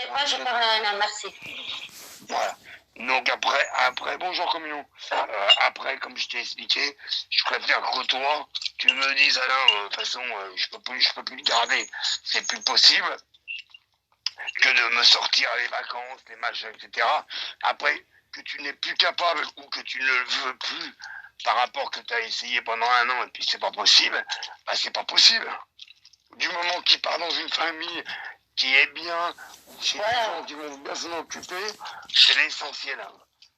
sais pas, je parle à Alain, merci. Voilà. Donc après, bonjour Communion. Après, comme je t'ai expliqué, je préfère que toi, tu me dises, Alain, de toute façon, je peux plus le garder, c'est plus possible que de me sortir les vacances, les machins, etc. Après, que tu n'es plus capable ou que tu ne le veux plus par rapport que tu as essayé pendant 1 an et puis c'est pas possible, bah c'est pas possible. Du moment qu'il part dans une famille qui est bien, chez des gens qui vont bien s'en occuper, c'est l'essentiel.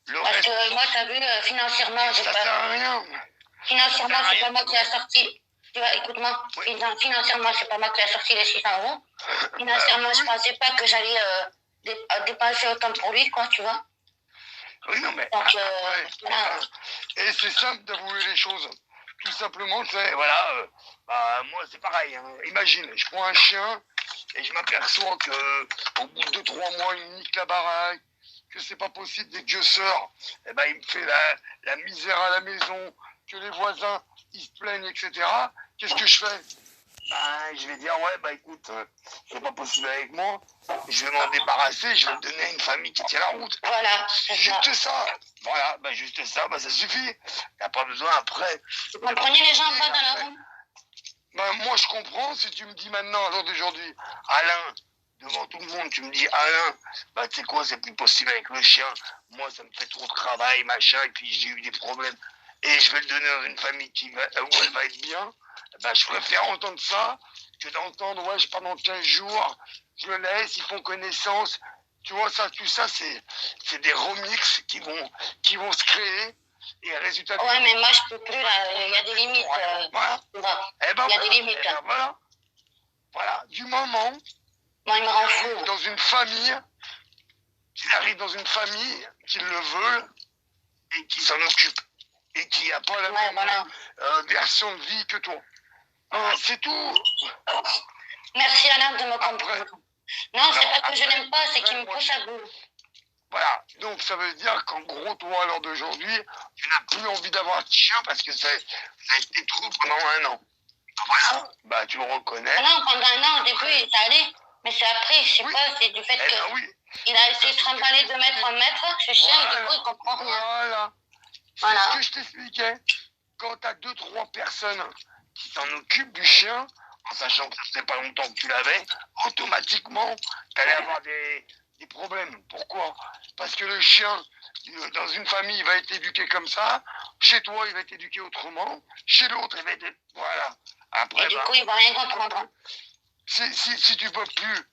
Le Parce reste, que moi, t'as vu, financièrement, j'ai ça pas. sert à rien. Financièrement, c'est pas moi qui a sorti. Tu vois, écoute-moi. Oui. Financièrement, c'est pas moi qui a sorti les 600 euros. Financièrement, je pensais pas que j'allais dépenser autant pour lui, quoi, tu vois. Oui, non, mais Donc, voilà. Et c'est simple d'avouer les choses. Tout simplement, c'est, voilà, moi c'est pareil. Hein. Imagine, je prends un chien et je m'aperçois que au bout de 2-3 mois, il me nique la baraque, que c'est pas possible dès que je sors, eh ben, il me fait la misère à la maison, que les voisins, ils se plaignent, etc. Qu'est-ce que je fais? Ben, je vais dire, ouais, bah écoute, c'est pas possible avec moi, je vais m'en débarrasser, je vais le donner à une famille qui tient la route. voilà. Juste ça. Voilà, bah juste ça, bah ça suffit. T'as pas besoin après. Vous comprenez les gens en bas dans la rue? Bah moi je comprends si tu me dis maintenant, à l'heure d'aujourd'hui, Alain, devant tout le monde, tu me dis Alain, bah tu sais quoi, c'est plus possible avec le chien. Moi ça me fait trop de travail, machin, et puis j'ai eu des problèmes. Et je vais le donner à une famille où elle va être bien. Bah je préfère entendre ça que d'entendre, ouais, je pars dans 15 jours, je le laisse, ils font connaissance. Tu vois, ça, tout ça, c'est des remixes qui vont se créer. Et résultat. Ouais, mais moi, je peux plus, là. Il y a des limites. Voilà. Il y a des limites, là. Voilà. Voilà. Du moment. Moi, il me rend fou. Dans une famille, qu'il arrive dans une famille, qu'ils le veulent, et qui s'en occupe. Et qui n'a pas la même version de vie que toi. C'est tout. Merci, Alain, de me comprendre. Non, c'est pas que je n'aime pas, c'est qu'il me pousse à bout. Voilà, donc ça veut dire qu'en gros, toi, à l'heure d'aujourd'hui, tu n'as plus envie d'avoir de chien parce que ça a été trop pendant 1 an. Voilà, bah tu le reconnais. Non, pendant 1 an, au début, ça allait. Mais c'est après, je sais pas, c'est du fait que il a essayé de trimballer de mètre en mètre, ce chien, et du coup, il comprend rien. Voilà. C'est ce que je t'expliquais. Quand tu as 2-3 personnes qui s'en occupent du chien, en sachant que ça faisait pas longtemps que tu l'avais, automatiquement, tu allais avoir des problèmes. Pourquoi? Parce que le chien, dans une famille, il va être éduqué comme ça. Chez toi, il va être éduqué autrement. Chez l'autre, il va être... Voilà. Après, et du coup, il va rien comprendre. Si tu peux plus,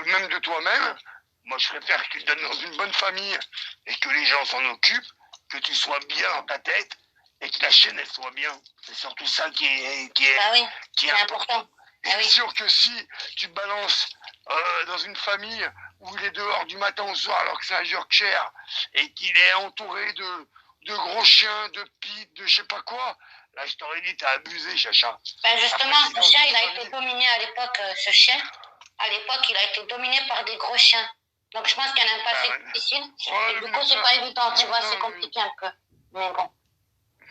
même de toi-même, moi, je préfère que tu te donnes dans une bonne famille et que les gens s'en occupent, que tu sois bien dans ta tête et que la chaîne, elle soit bien. C'est surtout ça qui est important. C'est sûr que si tu balances dans une famille où il est dehors du matin au soir alors que c'est un Yorkshire et qu'il est entouré de gros chiens, de pits, de je sais pas quoi, là je t'aurais dit t'as abusé, chacha. Ben justement, ce chien, il a été dominé à l'époque, ce chien. À l'époque, il a été dominé par des gros chiens. Donc je pense qu'il y en a un passé difficile. Et du coup, c'est pas évident, tu vois, c'est compliqué un peu. Mais bon,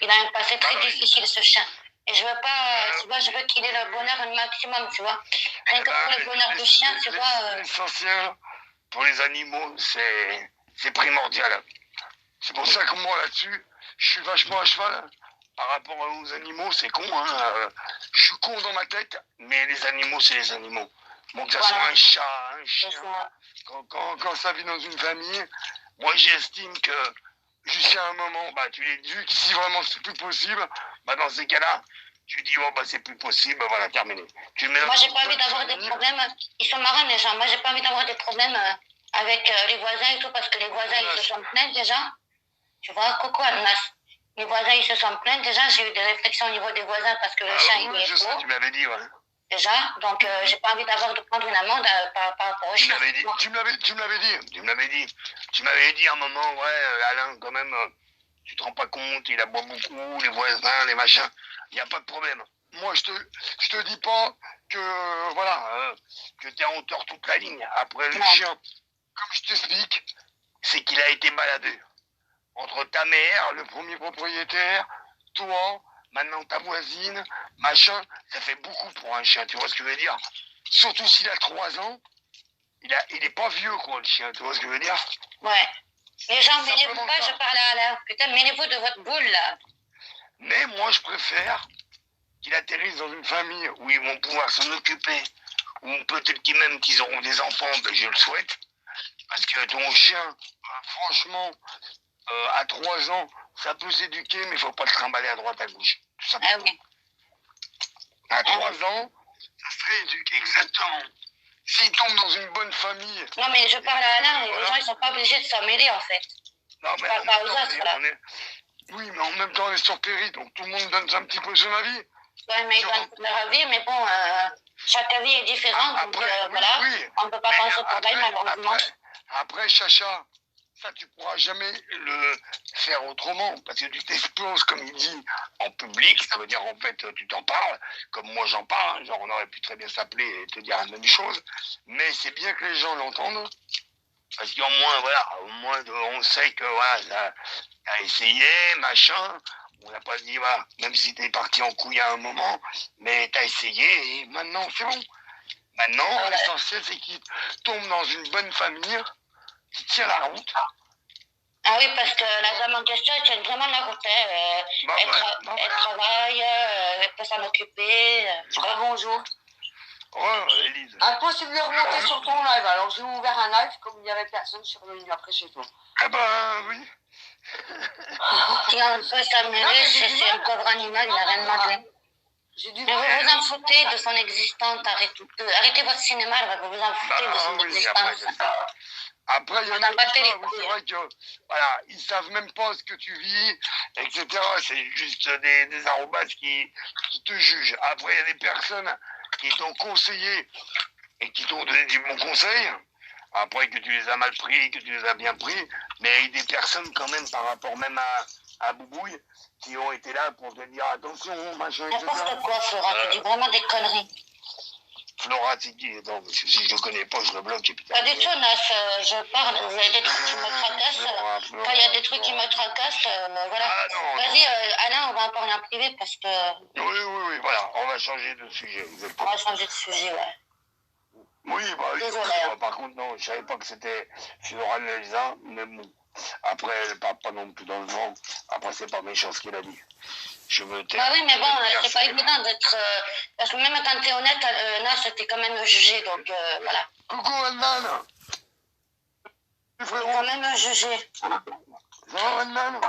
il a un passé très difficile, ce chien. Et je veux pas, tu vois, je veux qu'il ait le bonheur un maximum, tu vois. Rien que pour le bonheur du chien, tu vois. L'essentiel pour les animaux, c'est primordial. C'est pour ça que moi, là-dessus, je suis vachement à cheval. Par rapport aux animaux, c'est con, hein. Je suis con dans ma tête, mais les animaux, c'est les animaux. Bon, que ça soit un chat, un chien, quand ça vit dans une famille, moi j'estime que jusqu'à un moment, bah tu l'éduques, si vraiment c'est plus possible, bah dans ces cas-là, tu dis oh bah c'est plus possible, bah voilà, terminé. Moi j'ai pas envie d'avoir des problèmes, ils sont marrants les gens, moi j'ai pas envie d'avoir des problèmes avec les voisins et tout, parce que les voisins ils se sont plaints déjà. Tu vois, coucou Almas. Les voisins ils se sont plaints déjà, j'ai eu des réflexions au niveau des voisins parce que le chien il est je sais, tu m'avais dit, ouais. Déjà, donc j'ai pas envie de prendre une amende par rapport au chien. Tu me l'avais dit. Tu m'avais dit à un moment, ouais, Alain, quand même, tu te rends pas compte, il aboie beaucoup, les voisins, les machins, il n'y a pas de problème. Moi, je te dis pas que, voilà, que t'es en tort toute la ligne. Après, le chien, comme je t'explique, c'est qu'il a été baladé. Entre ta mère, le premier propriétaire, toi, maintenant ta voisine, machin, ça fait beaucoup pour un chien, tu vois ce que je veux dire? Surtout s'il a 3 ans, il est pas vieux, quoi, le chien, tu vois ce que je veux dire? Ouais. Les gens, mêlez-vous Simplement pas, ça. je parle à Alain. Putain, mêlez-vous de votre boule, là. Mais moi, je préfère qu'il atterrisse dans une famille où ils vont pouvoir s'en occuper, ou peut-être qu'ils même qu'ils auront des enfants, ben je le souhaite. Parce que ton chien, franchement, à 3 ans, ça peut s'éduquer, mais il faut pas le trimballer à droite à gauche. Tout Ah simplement. oui. À Ah 3 oui. ans, ça se rééduque, exactement. S'il tombe dans une bonne famille. Non, mais je parle à Alain, et les Voilà. gens, ils sont pas obligés de s'en mêler, en fait. Non, Je mais parle en pas même aux temps, autres, là. oui, mais en même temps, on est sur Péry, donc tout le monde donne un petit peu son avis. Ouais, mais ils donnent leur avis, mais bon, chaque avis est différent, donc Après, oui, voilà. oui. On ne peut pas penser pour elle, malheureusement. Après, Chacha, ça, tu pourras jamais le faire autrement, parce que tu t'exploses, comme il dit, en public. Ça veut dire, en fait, tu t'en parles, comme moi j'en parle. Hein, genre, on aurait pu très bien s'appeler et te dire la même chose. Mais c'est bien que les gens l'entendent, parce qu'au moins, voilà, au moins, on sait que, voilà, t'as essayé, machin. On n'a pas dit, voilà, même si t'es parti en couille à un moment, mais t'as essayé et maintenant, c'est bon. Maintenant, l'essentiel, c'est qu'il tombe dans une bonne famille, qui tient la route. Ah oui, parce que la dame en question, elle tient vraiment la route. Hein. Elle travaille, elle peut s'en occuper. Bonjour. Élise. Impossible de remonter sur ton live. Alors j'ai ouvert un live, comme il n'y avait personne, je suis revenu après chez toi. Ah ben oui. Si on peut s'amuser, c'est un pauvre animal, il n'a rien demandé. Mais vous vous en foutez de son existence. Arrêtez votre cinéma, vous vous en foutez de son existence. Après, il y en a qui c'est vrai que, voilà, ils savent même pas ce que tu vis, etc. C'est juste des arrobases qui te jugent. Après, il y a des personnes qui t'ont conseillé et qui t'ont donné du bon conseil. Après, que tu les as mal pris, que tu les as bien pris. Mais il y a des personnes, quand même, par rapport même à Boubouille, qui ont été là pour te dire attention, machin, etc. N'importe quoi, Flora, tu dis vraiment des conneries. Flora, c'est qui? Non, si je le connais pas, je le bloque. Et puis, Pas du tout, Nas, je parle, vous avez des trucs qui me tracassent. Quand il y a des trucs qui me tracassent, voilà. Ah, non, vas-y, Alain, on va en parler en privé parce que. Oui, voilà, on va changer de sujet. On va changer de sujet, ouais. Oui, bah oui. Désolé. Par contre, non, je savais pas que c'était Flora Nelza, mais bon. Après, elle part pas non plus dans le vent. Après, c'est pas méchant ce qu'il a dit. Je me tais. Bah oui, mais bon, c'est pas évident d'être. Parce que même quand t'es honnête, Nas, t'es quand même jugé, donc voilà. Coucou, Annan. T'es quand même jugé. Ça va, Annan?